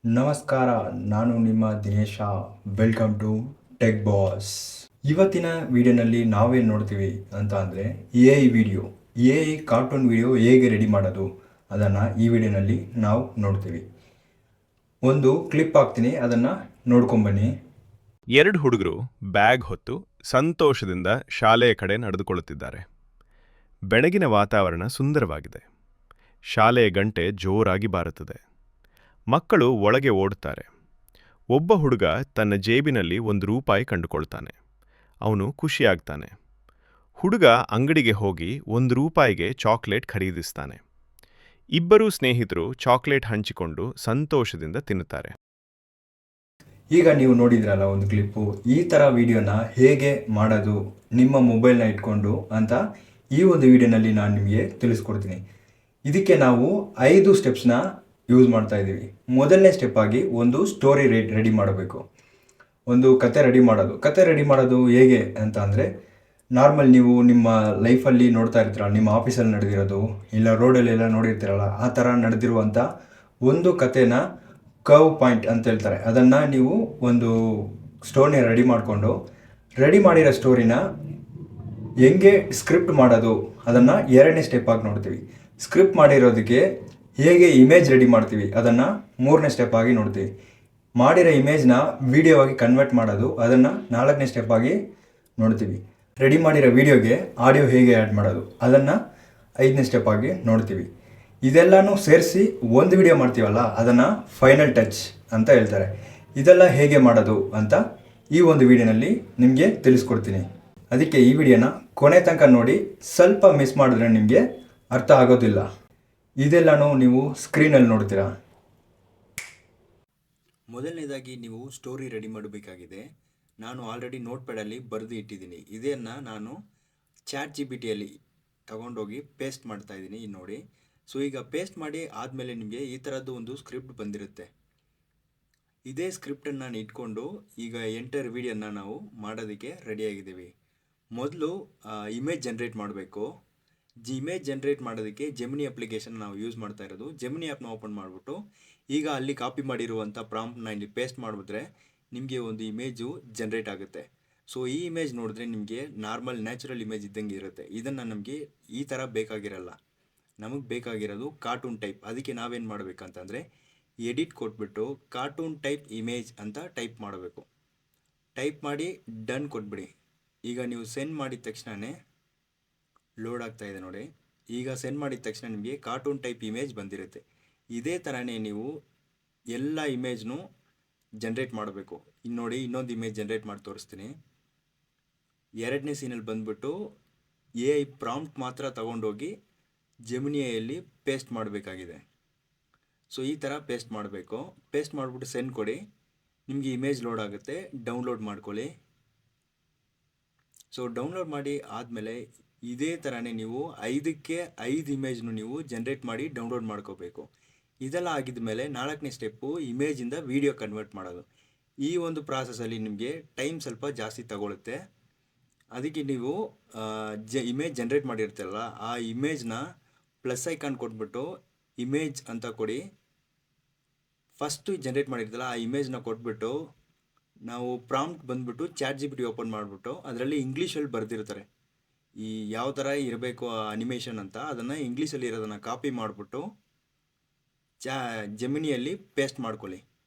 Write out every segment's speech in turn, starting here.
ನಮಸ್ಕಾರ, ನಾನು ನಿಮ್ಮ Dinesh. Welcome to tech boss. ಇವತ್ತಿನ ವಿಡಿಯೋನಲ್ಲಿ ನಾವೇನು ನೋಡ್ತೀವಿ ಅಂತ ಅಂದರೆ ಎ ಐ ಕಾರ್ಟೂನ್ ವಿಡಿಯೋ ಹೇಗೆ ರೆಡಿ ಮಾಡೋದು ಅದನ್ನು ಈ ವಿಡಿಯೋನಲ್ಲಿ ನಾವು ನೋಡ್ತೀವಿ. ಒಂದು ಕ್ಲಿಪ್ ಹಾಕ್ತೀನಿ, ಅದನ್ನು ನೋಡ್ಕೊಂಬನ್ನಿ. ಎರಡು ಹುಡುಗರು ಬ್ಯಾಗ್ ಹೊತ್ತು ಸಂತೋಷದಿಂದ ಶಾಲೆಯ ಕಡೆ ನಡೆದುಕೊಳ್ಳುತ್ತಿದ್ದಾರೆ. ಬೆಳಗಿನ ವಾತಾವರಣ ಸುಂದರವಾಗಿದೆ. ಶಾಲೆಯ ಗಂಟೆ ಜೋರಾಗಿ ಬಾರುತ್ತದೆ. ಮಕ್ಕಳು ಒಳಗೆ ಓಡುತ್ತಾರೆ. ಒಬ್ಬ ಹುಡುಗ ತನ್ನ ಜೇಬಿನಲ್ಲಿ ₹1 ಕಂಡುಕೊಳ್ತಾನೆ. ಅವನು ಖುಷಿಯಾಗ್ತಾನೆ. ಹುಡುಗ ಅಂಗಡಿಗೆ ಹೋಗಿ ₹1ಗೆ ಚಾಕ್ಲೇಟ್ ಖರೀದಿಸ್ತಾನೆ. ಇಬ್ಬರೂ ಸ್ನೇಹಿತರು ಚಾಕ್ಲೇಟ್ ಹಂಚಿಕೊಂಡು ಸಂತೋಷದಿಂದ ತಿನ್ನುತ್ತಾರೆ. ಈಗ ನೀವು ನೋಡಿದ್ರಲ್ಲ ಒಂದು ಕ್ಲಿಪ್ಪು, ಈ ಥರ ವಿಡಿಯೋನ ಹೇಗೆ ಮಾಡೋದು ನಿಮ್ಮ ಮೊಬೈಲ್ನ ಇಟ್ಕೊಂಡು ಅಂತ ಈ ಒಂದು ವಿಡಿಯೋನಲ್ಲಿ ನಾನು ನಿಮಗೆ ತಿಳಿಸ್ಕೊಡ್ತೀನಿ. ಇದಕ್ಕೆ ನಾವು 5 ಸ್ಟೆಪ್ಸ್ನ ಯೂಸ್ ಮಾಡ್ತಾ ಇದ್ದೀವಿ. ಮೊದಲನೇ ಸ್ಟೆಪ್ ಆಗಿ ಒಂದು ಸ್ಟೋರಿ ರೆಡಿ ಮಾಡಬೇಕು. ಒಂದು ಕತೆ ರೆಡಿ ಮಾಡೋದು ಹೇಗೆ ಅಂತ ಅಂದರೆ, ನಾರ್ಮಲ್ ನೀವು ನಿಮ್ಮ ಲೈಫಲ್ಲಿ ನೋಡ್ತಾ ಇರ್ತೀರಲ್ಲ, ನಿಮ್ಮ ಆಫೀಸಲ್ಲಿ ನಡೆದಿರೋದು ಇಲ್ಲ ರೋಡಲ್ಲೆಲ್ಲ ನೋಡಿರ್ತೀರಲ್ಲ, ಆ ಥರ ನಡೆದಿರುವಂಥ ಒಂದು ಕತೆನ ಕರ್ವ್ ಪಾಯಿಂಟ್ ಅಂತ ಹೇಳ್ತಾರೆ, ಅದನ್ನು ನೀವು ಒಂದು ಸ್ಟೋರಿನ ರೆಡಿ ಮಾಡಿರೋ ಸ್ಟೋರಿನ ಹೆಂಗೆ ಸ್ಕ್ರಿಪ್ಟ್ ಮಾಡೋದು ಅದನ್ನು 2ನೇ ಸ್ಟೆಪ್ ಆಗಿ ನೋಡ್ತೀವಿ. ಸ್ಕ್ರಿಪ್ಟ್ ಮಾಡಿರೋದಕ್ಕೆ ಹೇಗೆ ಇಮೇಜ್ ರೆಡಿ ಮಾಡ್ತೀವಿ ಅದನ್ನು 3ನೇ ಸ್ಟೆಪ್ ಆಗಿ ನೋಡ್ತೀವಿ. ಮಾಡಿರೋ ಇಮೇಜ್ನ ವಿಡಿಯೋ ಆಗಿ ಕನ್ವರ್ಟ್ ಮಾಡೋದು ಅದನ್ನು 4ನೇ ಸ್ಟೆಪ್ ಆಗಿ ನೋಡ್ತೀವಿ. ರೆಡಿ ಮಾಡಿರೋ ವಿಡಿಯೋಗೆ ಆಡಿಯೋ ಹೇಗೆ ಆ್ಯಡ್ ಮಾಡೋದು ಅದನ್ನು 5ನೇ ಸ್ಟೆಪ್ ಆಗಿ ನೋಡ್ತೀವಿ. ಇದೆಲ್ಲನೂ ಸೇರಿಸಿ ಒಂದು ವಿಡಿಯೋ ಮಾಡ್ತೀವಲ್ಲ, ಅದನ್ನು ಫೈನಲ್ ಟಚ್ ಅಂತ ಹೇಳ್ತಾರೆ. ಇದೆಲ್ಲ ಹೇಗೆ ಮಾಡೋದು ಅಂತ ಈ ಒಂದು ವಿಡಿಯೋನಲ್ಲಿ ನಿಮಗೆ ತಿಳಿಸ್ಕೊಡ್ತೀನಿ. ಅದಕ್ಕೆ ಈ ವಿಡಿಯೋನ ಕೊನೆ ತನಕ ನೋಡಿ. ಸ್ವಲ್ಪ ಮಿಸ್ ಮಾಡಿದ್ರೆ ನಿಮಗೆ ಅರ್ಥ ಆಗೋದಿಲ್ಲ. ಇದೆಲ್ಲನೂ ನೀವು ಸ್ಕ್ರೀನಲ್ಲಿ ನೋಡ್ತೀರಾ. ಮೊದಲನೇದಾಗಿ ನೀವು ಸ್ಟೋರಿ ರೆಡಿ ಮಾಡಬೇಕಾಗಿದೆ. ನಾನು ಆಲ್ರೆಡಿ ನೋಟ್ಪ್ಯಾಡಲ್ಲಿ ಬರೆದು ಇಟ್ಟಿದ್ದೀನಿ. ಇದನ್ನು ನಾನು ChatGPTಯಲ್ಲಿ ತಗೊಂಡೋಗಿ ಪೇಸ್ಟ್ ಮಾಡ್ತಾ ಇದ್ದೀನಿ, ನೋಡಿ. ಸೊ ಈಗ ಪೇಸ್ಟ್ ಮಾಡಿ ಆದಮೇಲೆ ನಿಮಗೆ ಈ ಥರದ್ದು ಒಂದು ಸ್ಕ್ರಿಪ್ಟ್ ಬಂದಿರುತ್ತೆ. ಇದೇ ಸ್ಕ್ರಿಪ್ಟನ್ನು ನಾನು ಇಟ್ಕೊಂಡು ಈಗ ಎಂಟರ್ ವಿಡಿಯೋನ ನಾವು ಮಾಡೋದಕ್ಕೆ ರೆಡಿಯಾಗಿದ್ದೀವಿ. ಮೊದಲು ಇಮೇಜ್ ಜನ್ರೇಟ್ ಮಾಡಬೇಕು. ಇಮೇಜ್ ಜನ್ರೇಟ್ ಮಾಡೋದಕ್ಕೆ ಜೆಮಿನಿ ಅಪ್ಲಿಕೇಶನ್ ನಾವು ಯೂಸ್ ಮಾಡ್ತಾ ಇರೋದು. ಜೆಮಿನಿ ಆ್ಯಪ್ನ ಓಪನ್ ಮಾಡಿಬಿಟ್ಟು ಈಗ ಅಲ್ಲಿ ಕಾಪಿ ಮಾಡಿರುವಂಥ ಪ್ರಾಂಪ್ಟ್ನ ಇಲ್ಲಿ ಪೇಸ್ಟ್ ಮಾಡಿಬಿಟ್ರೆ ನಿಮಗೆ ಒಂದು ಇಮೇಜು ಜನ್ರೇಟ್ ಆಗುತ್ತೆ. ಸೊ ಈ ಇಮೇಜ್ ನೋಡಿದ್ರೆ ನಿಮಗೆ ನಾರ್ಮಲ್ ನ್ಯಾಚುರಲ್ ಇಮೇಜ್ ಇದ್ದಂಗೆ ಇರುತ್ತೆ. ಇದನ್ನು ನಮಗೆ ಈ ಥರ ಬೇಕಾಗಿರಲ್ಲ. ನಮಗೆ ಬೇಕಾಗಿರೋದು ಕಾರ್ಟೂನ್ ಟೈಪ್. ಅದಕ್ಕೆ ನಾವೇನು ಮಾಡಬೇಕಂತಂದರೆ, ಎಡಿಟ್ ಕೊಟ್ಬಿಟ್ಟು ಕಾರ್ಟೂನ್ ಟೈಪ್ ಇಮೇಜ್ ಅಂತ ಟೈಪ್ ಮಾಡಬೇಕು. ಟೈಪ್ ಮಾಡಿ ಡನ್ ಕೊಟ್ಬಿಡಿ. ಈಗ ನೀವು ಸೆಂಡ್ ಮಾಡಿದ ತಕ್ಷಣವೇ ಲೋಡ್ ಆಗ್ತಾ ಇದೆ ನೋಡಿ. ಈಗ ಸೆಂಡ್ ಮಾಡಿದ ತಕ್ಷಣ ನಿಮಗೆ ಕಾರ್ಟೂನ್ ಟೈಪ್ ಇಮೇಜ್ ಬಂದಿರುತ್ತೆ. ಇದೇ ಥರನೇ ನೀವು ಎಲ್ಲ ಇಮೇಜ್ನು ಜನ್ರೇಟ್ ಮಾಡಬೇಕು. ಇನ್ನು ನೋಡಿ, ಇನ್ನೊಂದು ಇಮೇಜ್ ಜನ್ರೇಟ್ ಮಾಡಿ ತೋರಿಸ್ತೀನಿ. 2ನೇ ಸೀನಲ್ಲಿ ಬಂದುಬಿಟ್ಟು AI ಪ್ರಾಂಪ್ಟ್ ಮಾತ್ರ ತಗೊಂಡೋಗಿ ಜೆಮಿನಿಯಲ್ಲಿ ಪೇಸ್ಟ್ ಮಾಡಬೇಕಾಗಿದೆ. ಸೊ ಈ ಥರ ಪೇಸ್ಟ್ ಮಾಡಬೇಕು. ಪೇಸ್ಟ್ ಮಾಡಿಬಿಟ್ಟು ಸೆಂಡ್ ಕೊಡಿ. ನಿಮಗೆ ಇಮೇಜ್ ಲೋಡ್ ಆಗುತ್ತೆ. ಡೌನ್ಲೋಡ್ ಮಾಡ್ಕೊಳ್ಳಿ. ಸೊ ಡೌನ್ಲೋಡ್ ಮಾಡಿ ಆದಮೇಲೆ ಇದೇ ಥರನೇ ನೀವು 5ಕ್ಕೆ 5 ಇಮೇಜ್ನು ನೀವು ಜನ್ರೇಟ್ ಮಾಡಿ ಡೌನ್ಲೋಡ್ ಮಾಡ್ಕೋಬೇಕು. ಇದೆಲ್ಲ ಆಗಿದ ಮೇಲೆ 4ನೇ ಸ್ಟೆಪ್ಪು ಇಮೇಜಿಂದ ವಿಡಿಯೋ ಕನ್ವರ್ಟ್ ಮಾಡೋದು. ಈ ಒಂದು ಪ್ರಾಸೆಸಲ್ಲಿ ನಿಮಗೆ ಟೈಮ್ ಸ್ವಲ್ಪ ಜಾಸ್ತಿ ತಗೊಳುತ್ತೆ. ಅದಕ್ಕೆ ನೀವು ಇಮೇಜ್ ಜನ್ರೇಟ್ ಮಾಡಿರ್ತೀರಲ್ಲ, ಆ ಇಮೇಜ್ನ ಪ್ಲಸ್ ಐಕಾನ್ ಕೊಟ್ಬಿಟ್ಟು ಇಮೇಜ್ ಅಂತ ಕೊಡಿ. ಫಸ್ಟು ಜನ್ರೇಟ್ ಮಾಡಿರ್ತೀರಲ್ಲ ಆ ಇಮೇಜ್ನ ಕೊಟ್ಬಿಟ್ಟು ನಾವು ಪ್ರಾಂಪ್ಟ್ ಬಂದುಬಿಟ್ಟು ChatGPT ಓಪನ್ ಮಾಡಿಬಿಟ್ಟು ಅದರಲ್ಲಿ ಇಂಗ್ಲೀಷಲ್ಲಿ ಬರೆದಿರ್ತಾರೆ ಈ ಯಾವ ಥರ ಇರಬೇಕು ಅನಿಮೇಷನ್ ಅಂತ. ಅದನ್ನು ಇಂಗ್ಲೀಷಲ್ಲಿ ಇರೋದನ್ನು ಕಾಪಿ ಮಾಡಿಬಿಟ್ಟು ಜೆಮಿನಿಯಲ್ಲಿ ಪೇಸ್ಟ್ ಮಾಡ್ಕೊಳ್ಳಿ.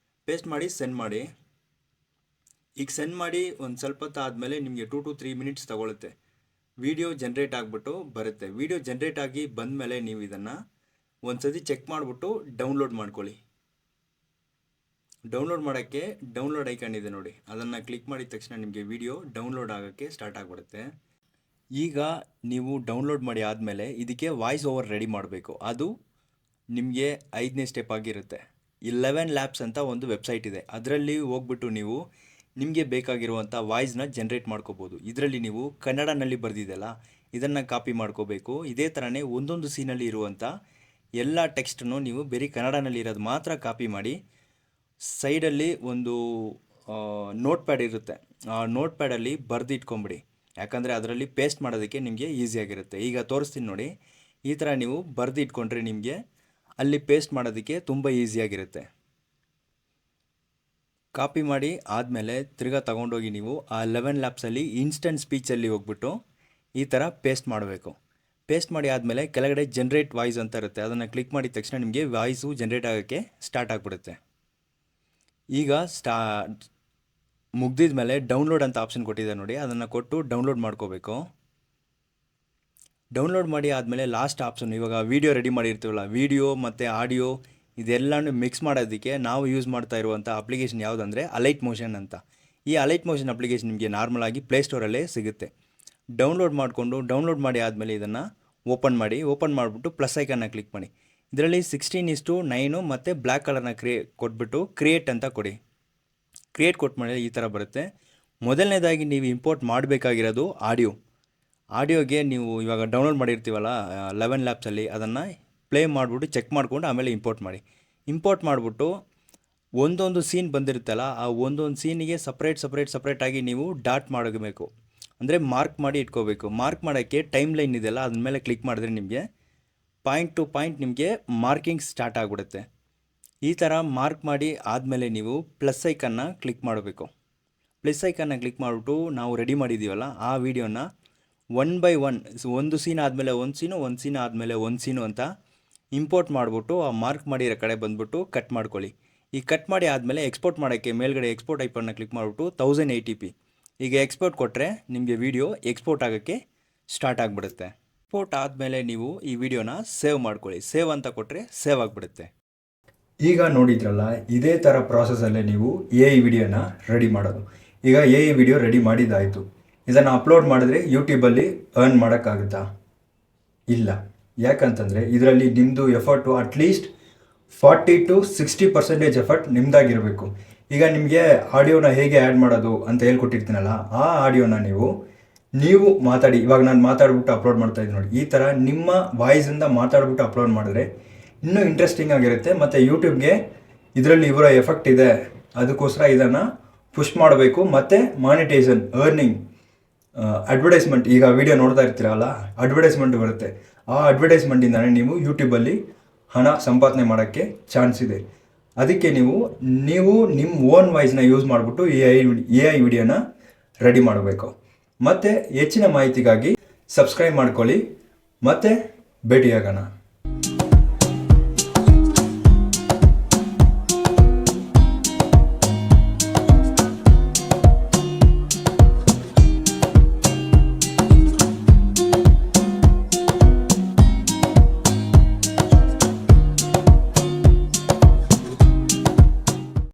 ಪೇಸ್ಟ್ ಮಾಡಿ ಸೆಂಡ್ ಮಾಡಿ. ಈಗ ಸೆಂಡ್ ಮಾಡಿ ಒಂದು ಸ್ವಲ್ಪ ಹೊತ್ತು ಆದಮೇಲೆ ನಿಮಗೆ 2 to 3 ಮಿನಿಟ್ಸ್ ತಗೊಳುತ್ತೆ. ವಿಡಿಯೋ ಜನ್ರೇಟ್ ಆಗಿಬಿಟ್ಟು ಬರುತ್ತೆ. ವಿಡಿಯೋ ಜನ್ರೇಟ್ ಆಗಿ ಬಂದಮೇಲೆ ನೀವು ಇದನ್ನು ಒಂದು ಸತಿ ಚೆಕ್ ಮಾಡಿಬಿಟ್ಟು ಡೌನ್ಲೋಡ್ ಮಾಡ್ಕೊಳ್ಳಿ. ಡೌನ್ಲೋಡ್ ಮಾಡೋಕ್ಕೆ ಡೌನ್ಲೋಡ್ ಐಕಾನ್ ಇದೆ ನೋಡಿ, ಅದನ್ನು ಕ್ಲಿಕ್ ಮಾಡಿದ ತಕ್ಷಣ ನಿಮಗೆ ವಿಡಿಯೋ ಡೌನ್ಲೋಡ್ ಆಗೋಕ್ಕೆ ಸ್ಟಾರ್ಟ್ ಆಗಿಬಿಡುತ್ತೆ. ಈಗ ನೀವು ಡೌನ್ಲೋಡ್ ಮಾಡಿ ಆದಮೇಲೆ ಇದಕ್ಕೆ ವಾಯ್ಸ್ ಓವರ್ ರೆಡಿ ಮಾಡಬೇಕು. ಅದು ನಿಮಗೆ 5ನೇ ಸ್ಟೆಪ್ ಆಗಿರುತ್ತೆ. 11 ಲ್ಯಾಬ್ಸ್ ಅಂತ ಒಂದು ವೆಬ್ಸೈಟ್ ಇದೆ. ಅದರಲ್ಲಿ ಹೋಗ್ಬಿಟ್ಟು ನೀವು ನಿಮಗೆ ಬೇಕಾಗಿರುವಂಥ ವಾಯ್ಸ್ನ ಜನ್ರೇಟ್ ಮಾಡ್ಕೋಬೋದು. ಇದರಲ್ಲಿ ನೀವು ಕನ್ನಡನಲ್ಲಿ ಬರೆದಿದ್ದೆಲ್ಲ ಇದನ್ನು ಕಾಪಿ ಮಾಡ್ಕೋಬೇಕು. ಇದೇ ಥರನೇ ಒಂದೊಂದು ಸೀನಲ್ಲಿ ಇರುವಂಥ ಎಲ್ಲ ಟೆಕ್ಸ್ಟನ್ನು ನೀವು ಬರೀ ಕನ್ನಡನಲ್ಲಿ ಇರೋದು ಮಾತ್ರ ಕಾಪಿ ಮಾಡಿ ಸೈಡಲ್ಲಿ ಒಂದು ನೋಟ್ಪ್ಯಾಡ್ ಇರುತ್ತೆ, ಆ ನೋಟ್ಪ್ಯಾಡಲ್ಲಿ ಬರೆದು ಇಟ್ಕೊಂಬಿಡಿ. ಯಾಕಂದರೆ ಅದರಲ್ಲಿ ಪೇಸ್ಟ್ ಮಾಡೋದಕ್ಕೆ ನಿಮಗೆ ಈಸಿಯಾಗಿರುತ್ತೆ. ಈಗ ತೋರಿಸ್ತೀನಿ ನೋಡಿ. ಈ ಥರ ನೀವು ಬರೆದು ಇಟ್ಕೊಂಡ್ರೆ ನಿಮಗೆ ಅಲ್ಲಿ ಪೇಸ್ಟ್ ಮಾಡೋದಕ್ಕೆ ತುಂಬ ಈಸಿಯಾಗಿರುತ್ತೆ. ಕಾಪಿ ಮಾಡಿ ಆದಮೇಲೆ ತಿರ್ಗಾ ತಗೊಂಡೋಗಿ ನೀವು ಆ 11 ಲ್ಯಾಬ್ಸಲ್ಲಿ ಇನ್ಸ್ಟಂಟ್ ಸ್ಪೀಚಲ್ಲಿ ಹೋಗ್ಬಿಟ್ಟು ಈ ಥರ ಪೇಸ್ಟ್ ಮಾಡಬೇಕು. ಪೇಸ್ಟ್ ಮಾಡಿ ಆದಮೇಲೆ ಕೆಳಗಡೆ ಜನ್ರೇಟ್ ವಾಯ್ಸ್ ಅಂತ ಇರುತ್ತೆ, ಅದನ್ನು ಕ್ಲಿಕ್ ಮಾಡಿದ ತಕ್ಷಣ ನಿಮಗೆ ವಾಯ್ಸು ಜನ್ರೇಟ್ ಆಗೋಕ್ಕೆ ಸ್ಟಾರ್ಟ್ ಆಗಿಬಿಡುತ್ತೆ. ಈಗ ಮುಗ್ದಿದ ಮೇಲೆ ಡೌನ್ಲೋಡ್ ಅಂತ ಆಪ್ಷನ್ ಕೊಟ್ಟಿದೆ ನೋಡಿ, ಅದನ್ನು ಕೊಟ್ಟು ಡೌನ್ಲೋಡ್ ಮಾಡ್ಕೋಬೇಕು. ಡೌನ್ಲೋಡ್ ಮಾಡಿ ಆದಮೇಲೆ ಲಾಸ್ಟ್ ಆಪ್ಷನ್, ಇವಾಗ ವೀಡಿಯೋ ರೆಡಿ ಮಾಡಿರ್ತೀವಲ್ಲ, ವೀಡಿಯೋ ಮತ್ತು ಆಡಿಯೋ ಇದೆಲ್ಲನೂ ಮಿಕ್ಸ್ ಮಾಡೋದಕ್ಕೆ ನಾವು ಯೂಸ್ ಮಾಡ್ತಾ ಇರುವಂಥ ಅಪ್ಲಿಕೇಶನ್ ಯಾವುದಂದರೆ ಅಲೈಟ್ ಮೋಷನ್ ಅಂತ. ಈ ಅಲೈಟ್ ಮೋಷನ್ ಅಪ್ಲಿಕೇಶನ್ ನಿಮಗೆ ನಾರ್ಮಲಾಗಿ ಪ್ಲೇಸ್ಟೋರಲ್ಲೇ ಸಿಗುತ್ತೆ. ಡೌನ್ಲೋಡ್ ಮಾಡಿ ಆದಮೇಲೆ ಇದನ್ನು ಓಪನ್ ಮಾಡಿಬಿಟ್ಟು ಪ್ಲಸ್ ಐಕನ್ನ ಕ್ಲಿಕ್ ಮಾಡಿ. ಇದರಲ್ಲಿ 16:9 ಮತ್ತು ಬ್ಲ್ಯಾಕ್ ಕಲರ್ನ ಕೊಟ್ಬಿಟ್ಟು ಕ್ರಿಯೇಟ್ ಅಂತ ಕೊಡಿ. ಕ್ರಿಯೇಟ್ ಕೊಟ್ಟ ಮೇಲೆ ಈ ಥರ ಬರುತ್ತೆ. ಮೊದಲನೇದಾಗಿ ನೀವು ಇಂಪೋರ್ಟ್ ಮಾಡಬೇಕಾಗಿರೋದು ಆಡಿಯೋಗೆ ನೀವು ಇವಾಗ ಡೌನ್ಲೋಡ್ ಮಾಡಿರ್ತೀವಲ್ಲ 11 ಲ್ಯಾಬ್ಸಲ್ಲಿ, ಅದನ್ನು ಪ್ಲೇ ಮಾಡಿಬಿಟ್ಟು ಚೆಕ್ ಮಾಡಿಕೊಂಡು ಆಮೇಲೆ ಇಂಪೋರ್ಟ್ ಮಾಡಿಬಿಟ್ಟು ಒಂದೊಂದು ಸೀನ್ ಬಂದಿರುತ್ತಲ್ಲ, ಆ ಒಂದೊಂದು ಸೀನಿಗೆ ಸಪ್ರೇಟಾಗಿ ನೀವು ಡಾಟ್ ಮಾಡಬೇಕು, ಅಂದರೆ ಮಾರ್ಕ್ ಮಾಡಿ ಇಟ್ಕೋಬೇಕು. ಮಾರ್ಕ್ ಮಾಡೋಕ್ಕೆ ಟೈಮ್ ಲೈನ್ ಇದೆಯಲ್ಲ, ಅದ್ರ ಮೇಲೆ ಕ್ಲಿಕ್ ಮಾಡಿದ್ರೆ ನಿಮಗೆ ಪಾಯಿಂಟ್ ಟು ಪಾಯಿಂಟ್ ನಿಮಗೆ ಮಾರ್ಕಿಂಗ್ ಸ್ಟಾರ್ಟ್ ಆಗಿಬಿಡುತ್ತೆ. ಈ ಥರ ಮಾರ್ಕ್ ಮಾಡಿ ಆದಮೇಲೆ ನೀವು ಪ್ಲಸ್ ಐಕನ್ನ ಕ್ಲಿಕ್ ಮಾಡಬೇಕು. ಪ್ಲಸ್ ಐಕನ್ನ ಕ್ಲಿಕ್ ಮಾಡಿಬಿಟ್ಟು ನಾವು ರೆಡಿ ಮಾಡಿದ್ದೀವಲ್ಲ ಆ ವಿಡಿಯೋನ 1 by 1 ಒಂದು ಸೀನ್ ಆದಮೇಲೆ ಒಂದು ಸೀನ್ ಆದಮೇಲೆ ಒಂದು ಸೀನು ಅಂತ ಇಂಪೋರ್ಟ್ ಮಾಡಿಬಿಟ್ಟು ಆ ಮಾರ್ಕ್ ಮಾಡಿರೋ ಕಡೆ ಬಂದುಬಿಟ್ಟು ಕಟ್ ಮಾಡ್ಕೊಳ್ಳಿ. ಈ ಕಟ್ ಮಾಡಿ ಆದಮೇಲೆ ಎಕ್ಸ್ಪೋರ್ಟ್ ಮಾಡೋಕ್ಕೆ ಮೇಲ್ಗಡೆ ಎಕ್ಸ್ಪೋರ್ಟ್ ಐಕನ್ನ ಕ್ಲಿಕ್ ಮಾಡಿಬಿಟ್ಟು 1080p ಈಗ ಎಕ್ಸ್ಪೋರ್ಟ್ ಕೊಟ್ಟರೆ ನಿಮಗೆ ವಿಡಿಯೋ ಎಕ್ಸ್ಪೋರ್ಟ್ ಆಗೋಕ್ಕೆ ಸ್ಟಾರ್ಟ್ ಆಗಿಬಿಡುತ್ತೆ. ಎಕ್ಸ್ಪೋರ್ಟ್ ಆದಮೇಲೆ ನೀವು ಈ ವಿಡಿಯೋನ ಸೇವ್ ಮಾಡ್ಕೊಳ್ಳಿ. ಸೇವ್ ಅಂತ ಕೊಟ್ಟರೆ ಸೇವ್ ಆಗಿಬಿಡುತ್ತೆ. ಈಗ ನೋಡಿದ್ರಲ್ಲ, ಇದೇ ಥರ ಪ್ರಾಸೆಸಲ್ಲೇ ನೀವು AI ವಿಡಿಯೋನ ರೆಡಿ ಮಾಡೋದು. ಈಗ AI ವಿಡಿಯೋ ರೆಡಿ ಮಾಡಿದ್ದಾಯಿತು, ಇದನ್ನು ಅಪ್ಲೋಡ್ ಮಾಡಿದ್ರೆ ಯೂಟ್ಯೂಬಲ್ಲಿ ಅರ್ನ್ ಮಾಡೋಕ್ಕಾಗುತ್ತಾ? ಇಲ್ಲ. ಯಾಕಂತಂದರೆ ಇದರಲ್ಲಿ ನಿಮ್ಮದು ಎಫರ್ಟು ಅಟ್ಲೀಸ್ಟ್ 40 to 60% ಎಫರ್ಟ್ ನಿಮ್ಮದಾಗಿರಬೇಕು. ಈಗ ನಿಮಗೆ ಆಡಿಯೋನ ಹೇಗೆ ಆ್ಯಡ್ ಮಾಡೋದು ಅಂತ ಹೇಳ್ಕೊಟ್ಟಿರ್ತೀನಲ್ಲ, ಆ ಆಡಿಯೋನ ನೀವು ಮಾತಾಡಿ, ಇವಾಗ ನಾನು ಮಾತಾಡ್ಬಿಟ್ಟು ಅಪ್ಲೋಡ್ ಮಾಡ್ತಾಯಿದ್ದೀನಿ ನೋಡಿ, ಈ ಥರ ನಿಮ್ಮ ವಾಯ್ಸಿಂದ ಮಾತಾಡ್ಬಿಟ್ಟು ಅಪ್ಲೋಡ್ ಮಾಡಿದ್ರೆ ಇನ್ನೂ ಇಂಟ್ರೆಸ್ಟಿಂಗ್ ಆಗಿರುತ್ತೆ. ಮತ್ತು ಯೂಟ್ಯೂಬ್ಗೆ ಇದರಲ್ಲಿ ಇವರ ಎಫೆಕ್ಟ್ ಇದೆ, ಅದಕ್ಕೋಸ್ಕರ ಇದನ್ನು ಪುಷ್ ಮಾಡಬೇಕು. ಮತ್ತು ಮಾನಿಟೈಸೇಷನ್, ಅರ್ನಿಂಗ್, ಅಡ್ವರ್ಟೈಸ್ಮೆಂಟ್, ಈಗ ವಿಡಿಯೋ ನೋಡ್ತಾ ಇರ್ತೀರಲ್ಲ, ಅಡ್ವರ್ಟೈಸ್ಮೆಂಟ್ ಬರುತ್ತೆ. ಆ ಅಡ್ವರ್ಟೈಸ್ಮೆಂಟಿಂದನೇ ನೀವು ಯೂಟ್ಯೂಬಲ್ಲಿ ಹಣ ಸಂಪಾದನೆ ಮಾಡೋಕ್ಕೆ ಚಾನ್ಸ್ ಇದೆ. ಅದಕ್ಕೆ ನೀವು ನಿಮ್ಮ ಓನ್ ವಾಯ್ಸ್ನ ಯೂಸ್ ಮಾಡಿಬಿಟ್ಟು AI ವಿಡಿಯೋನ ರೆಡಿ ಮಾಡಬೇಕು. ಮತ್ತು ಹೆಚ್ಚಿನ ಮಾಹಿತಿಗಾಗಿ ಸಬ್ಸ್ಕ್ರೈಬ್ ಮಾಡ್ಕೊಳ್ಳಿ. ಮತ್ತು ಭೇಟಿಯಾಗೋಣ.